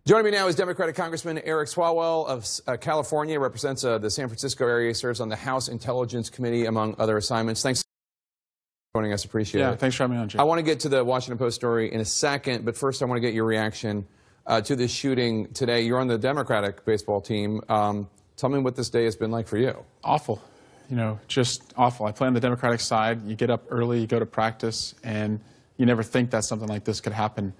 Joining me now is Democratic Congressman Eric Swalwell of California, represents the San Francisco area, serves on the House Intelligence Committee, among other assignments. Thanks for joining us. Appreciate it. Yeah, thanks for having me on, Jay. I want to get to the Washington Post story in a second, but first I want to get your reaction to this shooting today. You're on the Democratic baseball team. Tell me what this day has been like for you. Awful. You know, just awful. I play on the Democratic side. You get up early, you go to practice, and you never think that something like this could happen.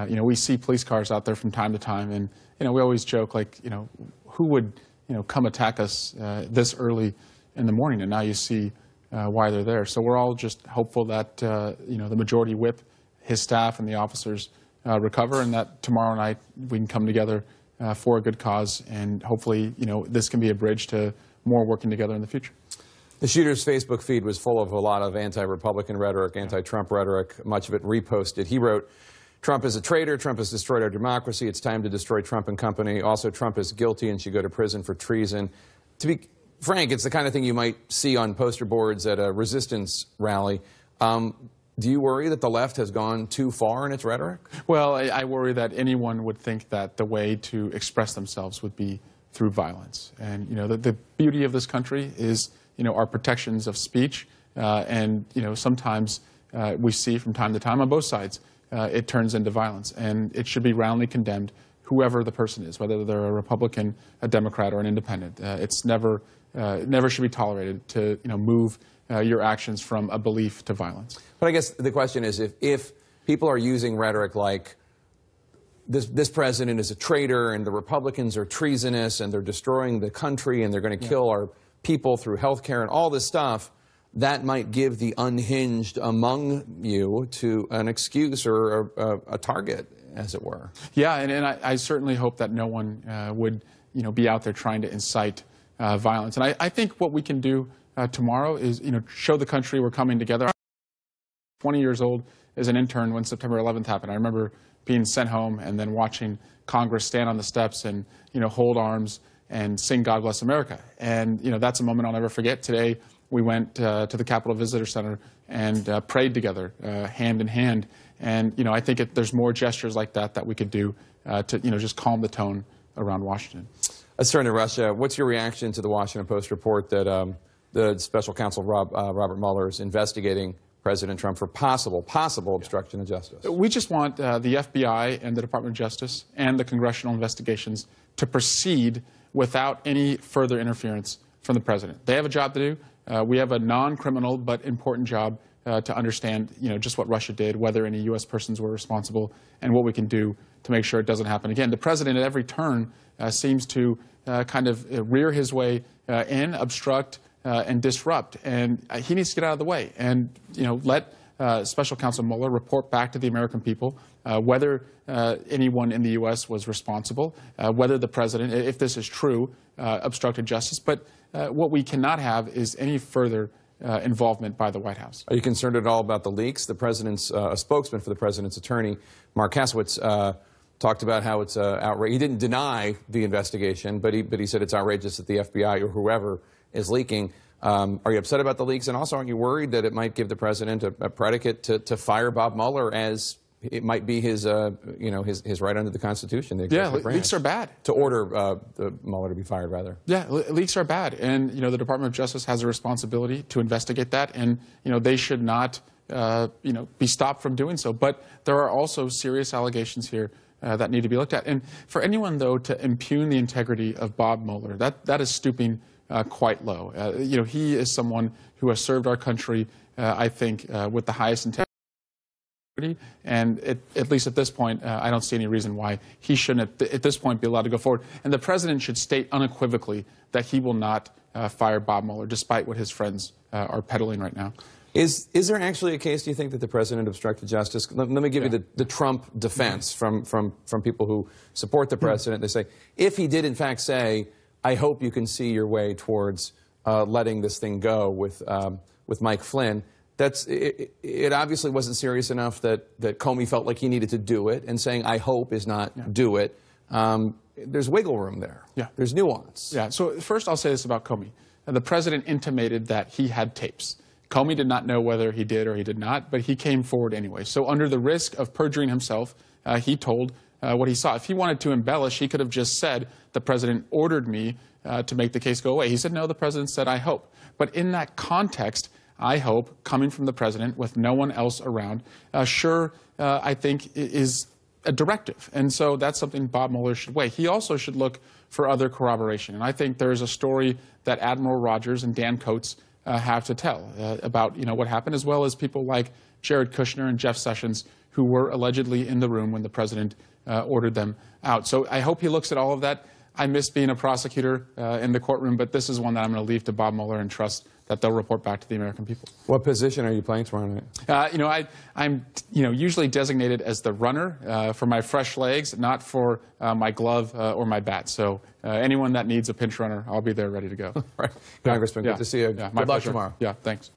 You know, we see police cars out there from time to time, and, you know, we always joke, like, you know, who would, you know, come attack us this early in the morning, and now you see why they're there. So we're all just hopeful that, you know, the majority whip, his staff and the officers recover, and that tomorrow night we can come together for a good cause, and hopefully, you know, this can be a bridge to more working together in the future. The shooter's Facebook feed was full of a lot of anti-Republican rhetoric, anti-Trump rhetoric, much of it reposted. He wrote, "Trump is a traitor. Trump has destroyed our democracy. It's time to destroy Trump and company. Also, Trump is guilty and should go to prison for treason." To be frank, it's the kind of thing you might see on poster boards at a resistance rally. Do you worry that the left has gone too far in its rhetoric? Well, I worry that anyone would think that the way to express themselves would be through violence. And, you know, the beauty of this country is, you know, our protections of speech. And, you know, sometimes we see from time to time on both sides, it turns into violence. And it should be roundly condemned, whoever the person is, whether they're a Republican, a Democrat, or an independent. It's never should be tolerated to, you know, move your actions from a belief to violence. But I guess the question is, if people are using rhetoric like this president is a traitor and the Republicans are treasonous and they're destroying the country and they're going to kill our people through health care and all this stuff, that might give the unhinged among you to an excuse or a target, as it were. Yeah, and I certainly hope that no one would, you know, be out there trying to incite violence. And I think what we can do tomorrow is, you know, show the country we're coming together. 20 years old as an intern when September 11th happened. I remember being sent home and then watching Congress stand on the steps and, you know, hold arms and sing "God Bless America." And, you know, that's a moment I'll never forget. Today, we went to the Capitol Visitor Center and prayed together, hand in hand. And, you know, I think there's more gestures like that we could do to, you know, just calm the tone around Washington. Let's turn to Russia. What's your reaction to the Washington Post report that the special counsel Robert Mueller is investigating President Trump for possible obstruction of justice? We just want the FBI and the Department of Justice and the congressional investigations to proceed without any further interference from the president. They have a job to do. We have a non-criminal but important job to understand, you know, just what Russia did, whether any U.S. persons were responsible, and what we can do to make sure it doesn't happen again. The president at every turn seems to kind of rear his way in, obstruct, and disrupt, and he needs to get out of the way. And, you know, let Special Counsel Mueller report back to the American people whether anyone in the U.S. was responsible, whether the president, if this is true, obstructed justice. But what we cannot have is any further involvement by the White House. Are you concerned at all about the leaks? The president's a spokesman for the president's attorney, Mark Kasowitz, talked about how it's outrageous. He didn't deny the investigation, but he said it's outrageous that the FBI or whoever is leaking. Are you upset about the leaks? And also, aren't you worried that it might give the president a predicate to fire Bob Mueller, as it might be his, you know, his right under the Constitution? The yeah, leaks are bad. To order Mueller to be fired, rather. Yeah, leaks are bad, and, you know, the Department of Justice has a responsibility to investigate that, and, you know, they should not, you know, be stopped from doing so. But there are also serious allegations here that need to be looked at. And for anyone, though, to impugn the integrity of Bob Mueller, that is stooping quite low. You know, he is someone who has served our country, I think, with the highest integrity. And at least at this point, I don't see any reason why he shouldn't, at this point, be allowed to go forward. And the president should state unequivocally that he will not fire Bob Mueller, despite what his friends are peddling right now. Is there actually a case, do you think, that the president obstructed justice? Let me give you the Trump defense from people who support the president. They say, if he did in fact say, "I hope you can see your way towards letting this thing go with Mike Flynn," it obviously wasn't serious enough that Comey felt like he needed to do it, and saying "I hope" is not do it. There's wiggle room there. Yeah. There's nuance. Yeah. So first I'll say this about Comey. The president intimated that he had tapes. Comey did not know whether he did or he did not, but he came forward anyway. So under the risk of perjuring himself, he told what he saw. If he wanted to embellish, he could have just said, the president ordered me to make the case go away. He said, no, the president said, I hope. But in that context, I hope, coming from the president with no one else around, I think is a directive. And so that's something Bob Mueller should weigh. He also should look for other corroboration. And I think there's a story that Admiral Rogers and Dan Coates have to tell about what happened, as well as people like Jared Kushner and Jeff Sessions, who were allegedly in the room when the president ordered them out. So I hope he looks at all of that. I miss being a prosecutor in the courtroom, but this is one that I'm going to leave to Bob Mueller and trust that they'll report back to the American people. What position are you playing tomorrow night? I'm usually designated as the runner for my fresh legs, not for my glove or my bat. So anyone that needs a pinch runner, I'll be there ready to go. Right. Congressman, good to see you. Yeah, Good luck tomorrow. Yeah, thanks.